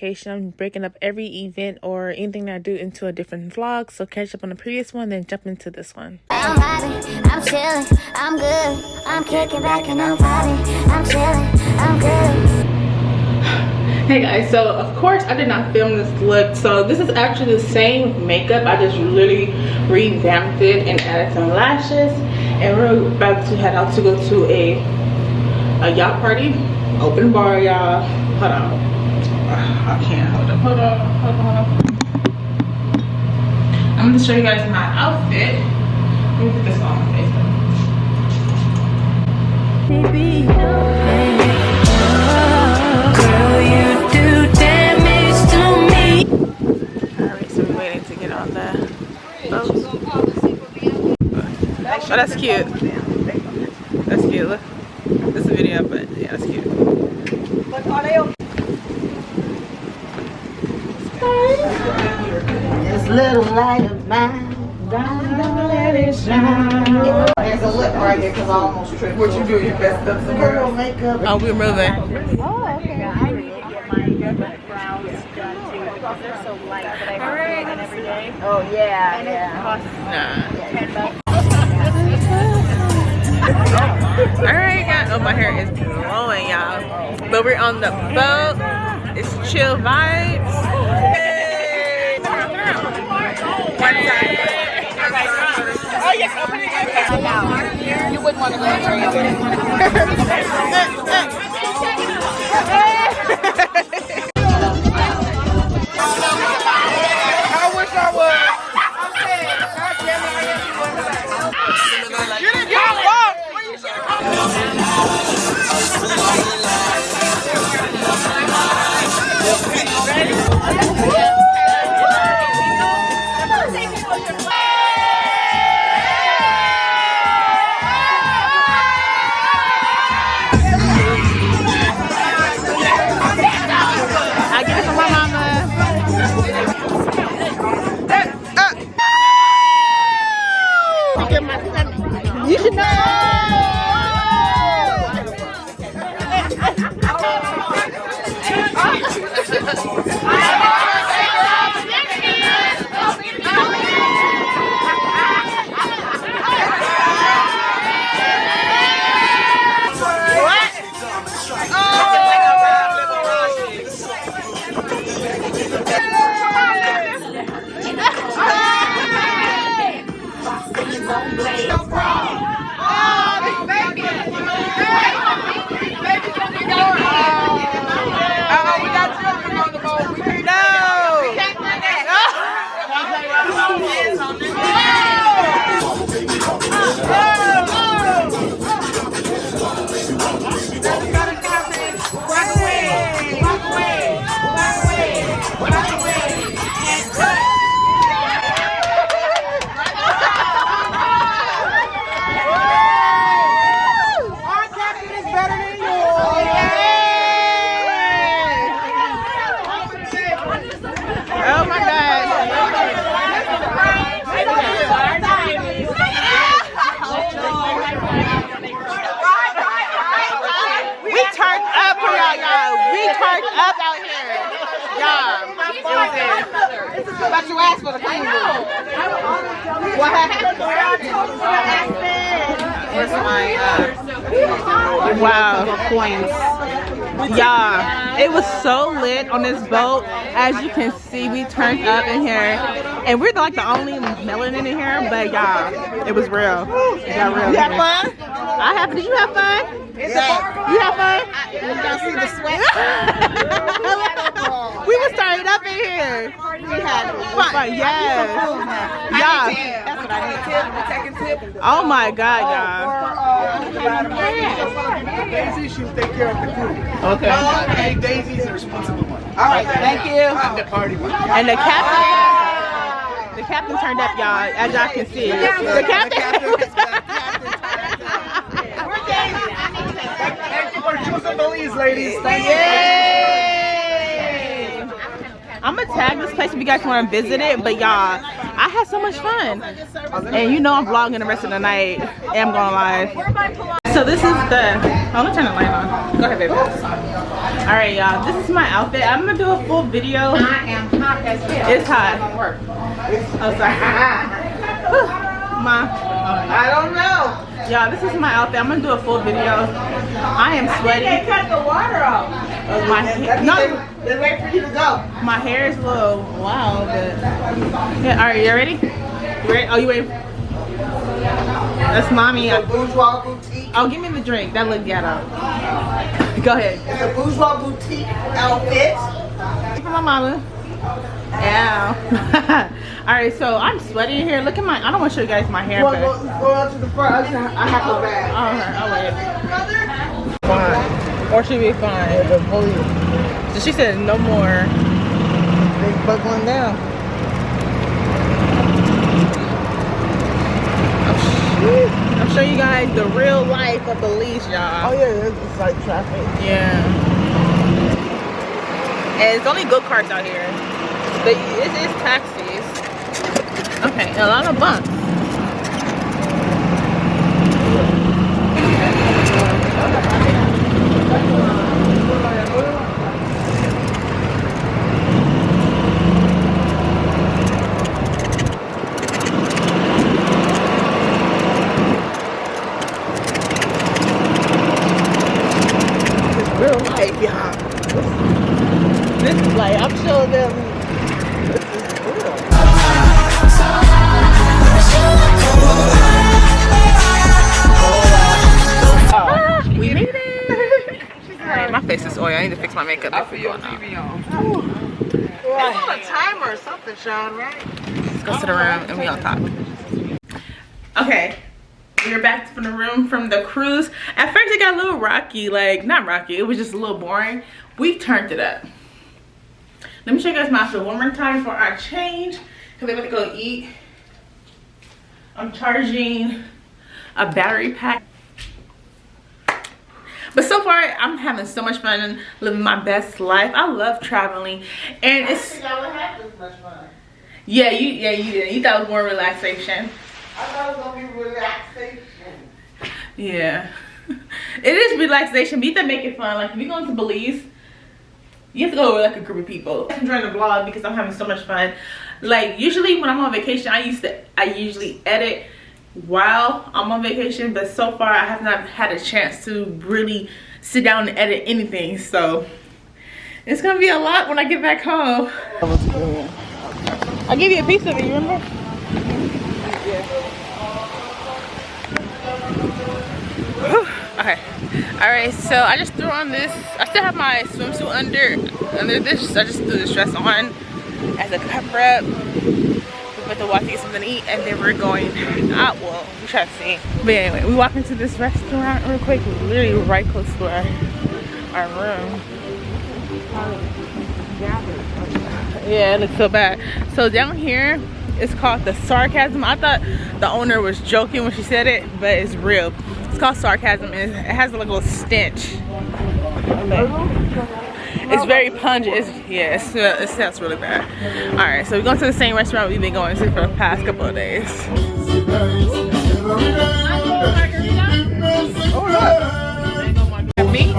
vacation. I'm breaking up every event or anything that I do into a different vlog. So catch up on the previous one, then jump into this one. I'm vibing, I'm chilling, I'm good. I'm kicking back and I'm vibing, I'm chilling, I'm good. Hey guys, so of course I did not film this look. So this is actually the same makeup. I just literally revamped it and added some lashes. And we're about to head out to go to a yacht party. Open bar, y'all. Hold on. I can't hold up. Hold on. I'm gonna show you guys my outfit. Let me put this on my face. Baby, girl, you do damage to me. Alright, so we're waiting to get on the boat. Oh, that's cute. That's cute. Look, this is a video, but yeah, that's cute. This little light of mine, don't let it shine. There's a lip right here because I almost tripped. What you do? You messed up some girl makeup. Oh, we're moving. Oh, okay. I need to get my brows done too because they're so light, but I have to do them every day. Oh yeah, And yeah. it costs $10. Alright, guys. Oh, my hair is blowing, y'all. But we're on the boat. It's chill vibes. Hey! One side. Oh, yes, open it again. You wouldn't want to go I wish I was. You didn't come up. I get it from my mama. You should know. But you asked for the food. What happened? Where's my wow coins? Yeah, it was so lit on this boat. As you can see, we turned up in here, and we're like the only melanin in here. But y'all, it was real. It got real. You had fun? I have. Did you have fun? Yeah. You have fun? Y'all see the sweat? We was turning up in here. We had Fun. Yes. Yeah. That's what I need. Tip. We're taking tip. Oh my God, y'all. Daisy, she'll take care of the crew. Okay. Hey, Daisy's the responsible one. All right, thank you. I'm the party one. And the captain turned up, y'all, as y'all can see. The captain. Thank you for choosing Belize, ladies. Thank I'm gonna tag this place if you guys want to visit it, but y'all, I had so much fun. And you know I'm vlogging the rest of the night. And I'm going live. So this is the, oh, let's turn the light on. Go ahead, baby. Alright, y'all, this is my outfit. I'm gonna do a full video. I am hot as hell. It's hot. Oh, sorry. I don't know. Y'all, this is my outfit. I'm gonna do a full video. I am sweaty. They cut the water off. They're ready for you to go. My hair is a little wild, but yeah. All right, you ready? You ready? Oh, you ready? That's mommy. It's a bourgeois boutique. Oh, give me the drink. That looked ghetto. Go ahead. It's a bourgeois boutique outfit. For my mama. Yeah. All right, so I'm sweaty in here. Look at my. I don't want to show you guys my hair, Go but. out to the front. I have a bag. Oh, wait. Fine. Or she'll be fine. So she said no more. They buckling down. I'm showing you guys the real life of Belize, y'all. Oh yeah, it's like traffic. Yeah. And it's only go-karts out here. But it is taxis. Okay, a lot of bumps. Real life, y'all. This is like, I'm showing them. This is real. We made it. Alright, my face is oily. I need to fix my makeup. I feel your TV on. It's on a timer or something, Sean, right? Let's go to the room and we on top. Okay. We're back from the room from the cruise. At first it got a little rocky, like not rocky, it was just a little boring. We turned it up. Let me show you guys my outfit one more time before I change, because I'm gonna go eat. I'm charging a battery pack. But so far I'm having so much fun and living my best life. I love traveling, and it's I would have this much fun. you did. You thought it was more relaxation. I thought it was gonna be relaxation. Yeah. It is relaxation, but you have to make it fun. Like if you're going to Belize, you have to go with like a group of people. I'm enjoying the vlog because I'm having so much fun. Like usually when I'm on vacation, I usually edit while I'm on vacation, but so far I have not had a chance to really sit down and edit anything. So it's gonna be a lot when I get back home. I'll give you a piece of it, you remember? Okay, all right, so I just threw on this. I still have my swimsuit under this. I just threw this dress on as a cover up. We're about to walk to get something to eat, and then we're going out. Well, we try to see. But anyway, we walk into this restaurant real quick, literally right close to our room. Yeah, it looks so bad. So down here, it's called the Sarcasm. I thought the owner was joking when she said it, but it's real. It's called Sarcasm, and it has like a little stench. It's very pungent. It smells really bad. All right, so we're going to the same restaurant we've been going to for the past couple of days. Me?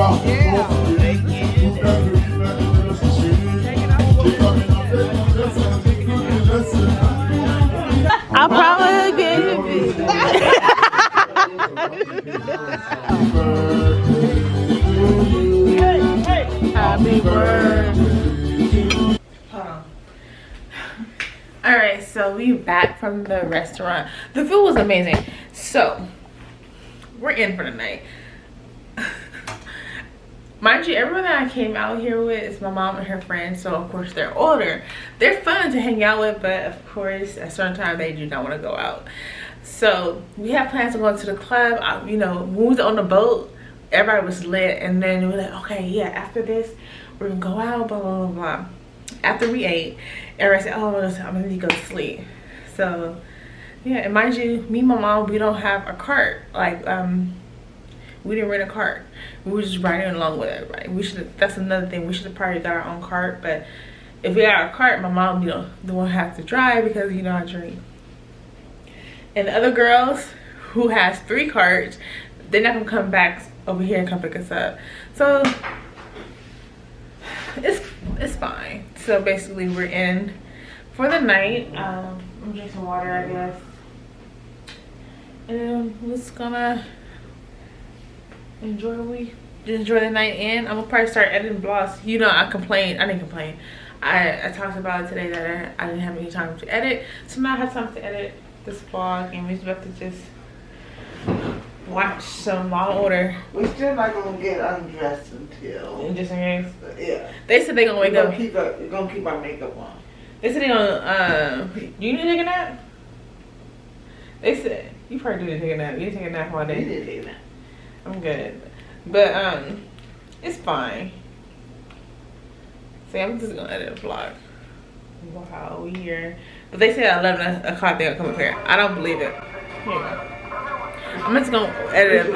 I'll probably get it. Happy birthday. Alright, so we back from the restaurant. The food was amazing. So we're in for the night. Mind you, everyone that I came out here with is my mom and her friends, so of course they're older. They're fun to hang out with, but of course at certain times they do not want to go out. So we have plans to go to the club. You know, when we was on the boat, everybody was lit, and then we were like, okay, yeah, after this we're gonna go out, blah blah blah blah. After we ate, everybody said, oh, I'm gonna need to go to sleep. So yeah, and mind you, me and my mom, we don't have a cart. Like we didn't rent a cart. We were just riding along with everybody. We should. That's another thing. We should have probably got our own cart. But if we got our cart, my mom, you know, the one have to drive because you know I drink. And the other girls who has 3 cards, they're not gonna come back over here and come pick us up. So it's fine. So basically we're in for the night. I'm drinking some water, I guess. And then we're just gonna enjoy the night in. I'm gonna probably start editing vlogs. You know, I didn't complain. I talked about it today that I didn't have any time to edit. So now I have time to edit this vlog, and we're about to just watch some Law and Order. We still not gonna get undressed until. In just in case. Yeah. They said they gonna wake up. We're gonna keep our makeup on. They said they gonna, you need to take a nap? They said, you probably do need to take a nap. You need to take a nap all We day. did take that. I'm good. But, it's fine. See, I'm just gonna edit a vlog. Wow, we here. But they said at 11 o'clock they'll come up here. I don't believe it. Here you go. I'm just gonna edit a